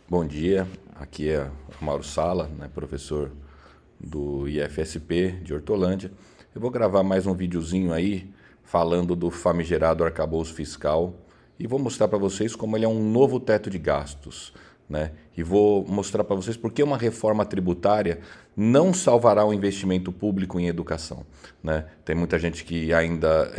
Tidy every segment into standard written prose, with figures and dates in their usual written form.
Bom dia, aqui é Mauro Sala, né, professor do IFSP de Hortolândia. Eu vou gravar mais um videozinho aí falando do famigerado arcabouço fiscal e vou mostrar para vocês como ele é um novo teto de gastos, né? E vou mostrar para vocês por que uma reforma tributária não salvará o investimento público em educação, né? Tem muita gente que ainda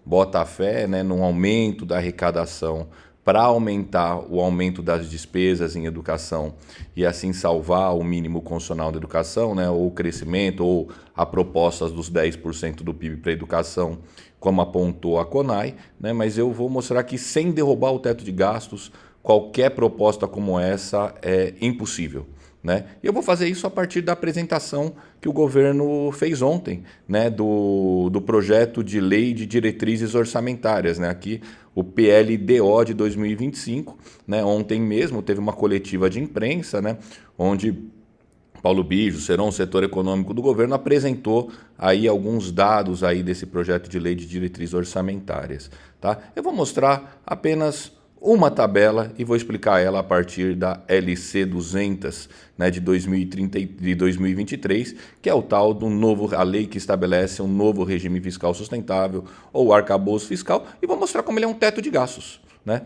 bota a fé, né, num aumento da arrecadação para aumentar o aumento das despesas em educação e assim salvar o mínimo constitucional da educação, né, ou o crescimento, ou a proposta dos 10% do PIB para a educação, como apontou a CONAI, né, mas eu vou mostrar que sem derrubar o teto de gastos, qualquer proposta como essa é impossível. Né? E eu vou fazer isso a partir da apresentação que o governo fez ontem, né, do projeto de lei de diretrizes orçamentárias, né, aqui o PLDO de 2025, né, ontem mesmo teve uma coletiva de imprensa, né, onde Paulo Bijo, Seron, setor econômico do governo, apresentou aí alguns dados aí desse projeto de lei de diretrizes orçamentárias. Tá? Eu vou mostrar apenas uma tabela e vou explicar ela a partir da LC 200, né, de 2030 e de 2023, que é o tal do novo, a lei que estabelece um novo regime fiscal sustentável ou arcabouço fiscal, e vou mostrar como ele é um teto de gastos, né?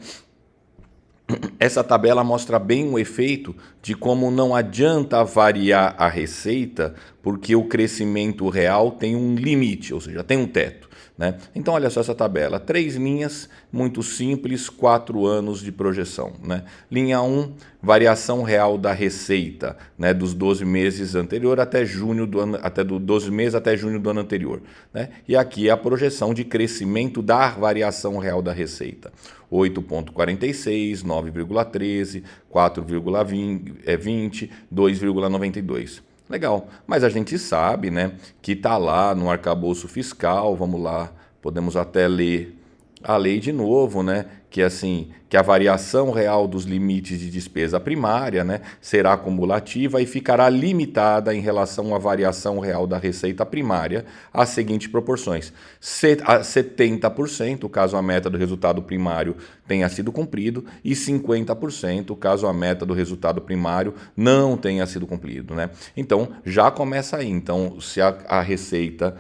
Essa tabela mostra bem o efeito de como não adianta variar a receita, porque o crescimento real tem um limite, ou seja, tem um teto. Né? Então, olha só essa tabela: 3 linhas, muito simples, 4 anos de projeção. Né? Linha 1, variação real da receita, né? Dos 12 meses anterior até junho do ano, até do 12 meses até junho do ano anterior. Né? E aqui é a projeção de crescimento da variação real da receita: 8,46, 9,13, 4,20, 2,92. Legal, mas a gente sabe, né, que está lá no arcabouço fiscal. Vamos lá, podemos até ler a lei de novo, né, que assim, que a variação real dos limites de despesa primária, né, será cumulativa e ficará limitada em relação à variação real da receita primária às seguintes proporções: 70%, caso a meta do resultado primário tenha sido cumprido, e 50%, caso a meta do resultado primário não tenha sido cumprido, né? Então, já começa aí. Então, se a receita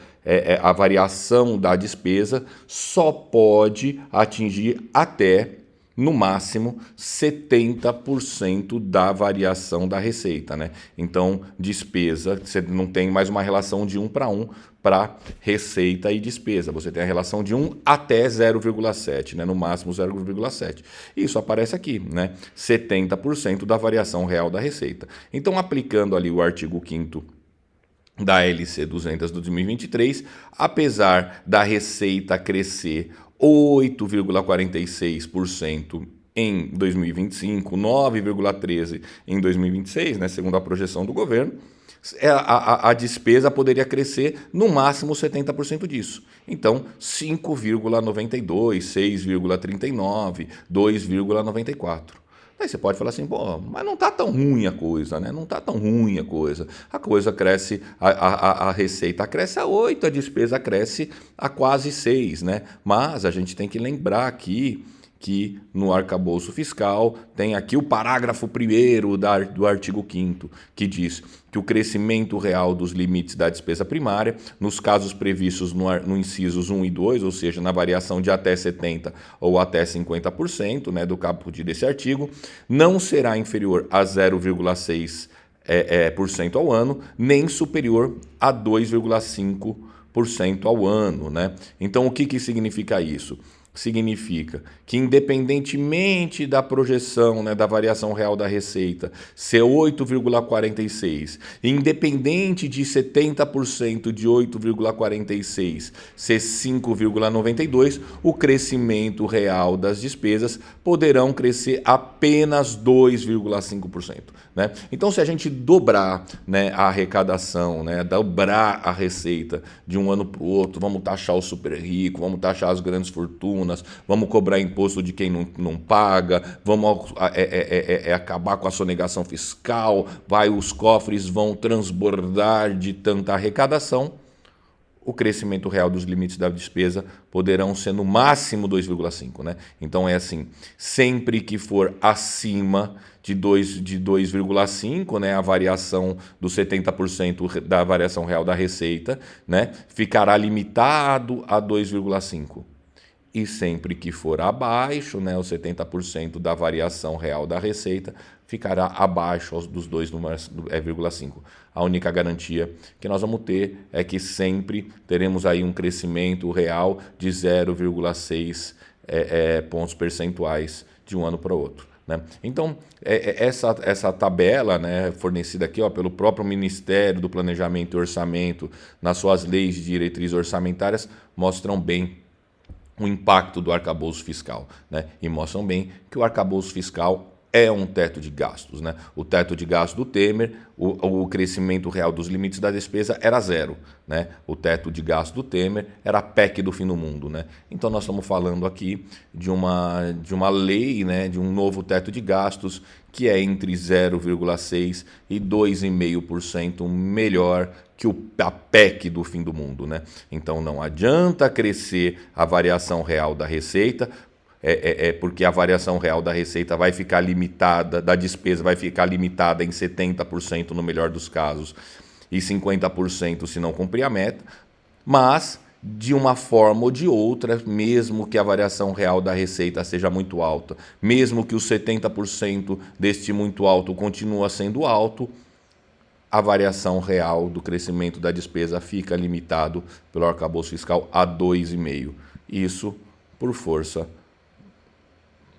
a variação da despesa só pode atingir até, no máximo, 70% da variação da receita. Né? Então, despesa, você não tem mais uma relação de 1 para 1 para receita e despesa. Você tem a relação de 1 até 0,7, né? No máximo 0,7. Isso aparece aqui, né? 70% da variação real da receita. Então, aplicando ali o artigo 5º da LC 200 de 2023, apesar da receita crescer 8,46% em 2025, 9,13% em 2026, né, segundo a projeção do governo, a despesa poderia crescer no máximo 70% disso. Então, 5,92, 6,39, 2,94. Aí você pode falar assim, pô, mas não está tão ruim a coisa, né? Não está tão ruim a coisa. A coisa cresce, a receita cresce a 8, a despesa cresce a quase 6, né? Mas a gente tem que lembrar aqui que no arcabouço fiscal tem aqui o parágrafo 1º do artigo 5º, que diz que o crescimento real dos limites da despesa primária, nos casos previstos no incisos 1 e 2, ou seja, na variação de até 70% ou até 50%, né, do caput desse artigo, não será inferior a 0,6% ao ano, nem superior a 2,5% ao ano. Né? Então, o que significa isso? Significa que, independentemente da projeção, né, da variação real da receita ser 8,46, independente de 70% de 8,46 ser 5,92, o crescimento real das despesas poderão crescer apenas 2,5%. Né? Então, se a gente dobrar, né, a arrecadação, né, dobrar a receita de um ano para o outro, vamos taxar o super rico, vamos taxar as grandes fortunas, vamos cobrar imposto de quem não paga, vamos acabar com a sonegação fiscal, os cofres vão transbordar de tanta arrecadação. o crescimento real dos limites da despesa poderão ser no máximo 2,5, né? Então é assim, sempre que for acima de 2,5, né, a variação dos 70% da variação real da receita, né, ficará limitado a 2,5. E sempre que for abaixo, né, os 70% da variação real da receita, ficará abaixo dos 2,5. A única garantia que nós vamos ter é que sempre teremos aí um crescimento real de 0,6 pontos percentuais de um ano para o outro, né? Então, essa tabela, né, fornecida aqui, ó, pelo próprio Ministério do Planejamento e Orçamento, nas suas leis de diretrizes orçamentárias, mostram bem o impacto do arcabouço fiscal, né? E mostram bem que o arcabouço fiscal é um teto de gastos, né? O teto de gastos do Temer, o crescimento real dos limites da despesa era zero, né? O teto de gastos do Temer era a PEC do fim do mundo, né? Então nós estamos falando aqui de uma lei, né? De um novo teto de gastos que é entre 0,6% e 2,5% melhor que a PEC do fim do mundo, né? Então não adianta crescer a variação real da receita, porque a variação real da receita vai ficar limitada, da despesa vai ficar limitada em 70% no melhor dos casos e 50% se não cumprir a meta, mas de uma forma ou de outra, mesmo que a variação real da receita seja muito alta, mesmo que os 70% deste muito alto continua sendo alto, a variação real do crescimento da despesa fica limitado pelo arcabouço fiscal a 2,5%. Isso por força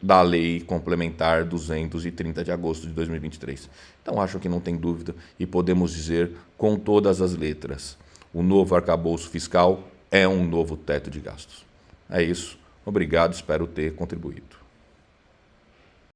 da Lei Complementar 230 de agosto de 2023. Então, acho que não tem dúvida e podemos dizer com todas as letras, o novo arcabouço fiscal é um novo teto de gastos. É isso. Obrigado, espero ter contribuído.